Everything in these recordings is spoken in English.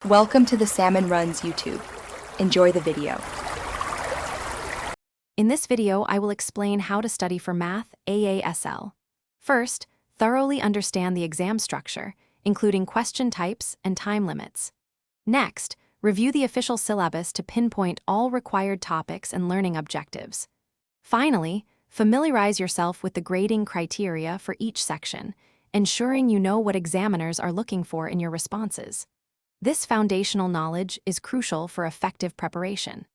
Welcome to the Salmon Runs YouTube. Enjoy the video. In this video, I will explain how to study for Math AASL. First, thoroughly understand the exam structure, including question types and time limits. Next, review the official syllabus to pinpoint all required topics and learning objectives. Finally, familiarize yourself with the grading criteria for each section, ensuring you know what examiners are looking for in your responses. This foundational knowledge is crucial for effective preparation.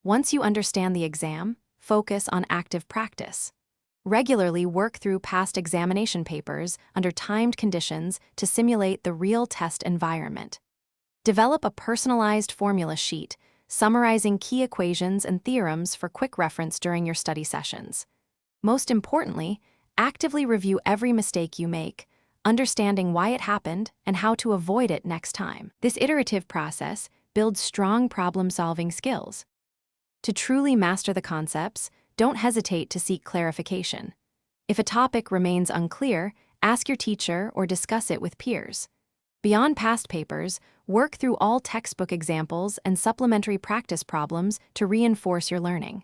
Once you understand the exam, focus on active practice. Regularly work through past examination papers under timed conditions to simulate the real test environment. Develop a personalized formula sheet, summarizing key equations and theorems for quick reference during your study sessions. Most importantly, actively review every mistake you make, understanding why it happened and how to avoid it next time. This iterative process builds strong problem-solving skills. To truly master the concepts, don't hesitate to seek clarification. If a topic remains unclear, ask your teacher or discuss it with peers. Beyond past papers, work through all textbook examples and supplementary practice problems to reinforce your learning.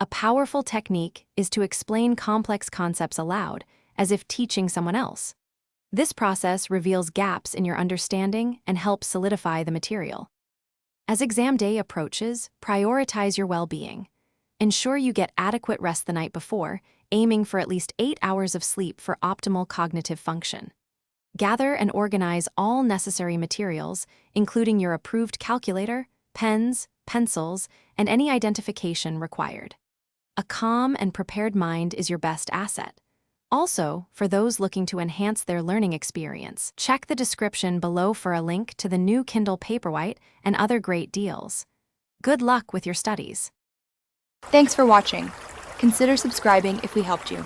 A powerful technique is to explain complex concepts aloud, as if teaching someone else. This process reveals gaps in your understanding and helps solidify the material. As exam day approaches, prioritize your well-being. Ensure you get adequate rest the night before, aiming for at least 8 hours of sleep for optimal cognitive function. Gather and organize all necessary materials, including your approved calculator, pens, pencils, and any identification required. A calm and prepared mind is your best asset. Also, for those looking to enhance their learning experience, check the description below for a link to the new Kindle Paperwhite and other great deals. Good luck with your studies. Thanks for watching. Consider subscribing if we helped you.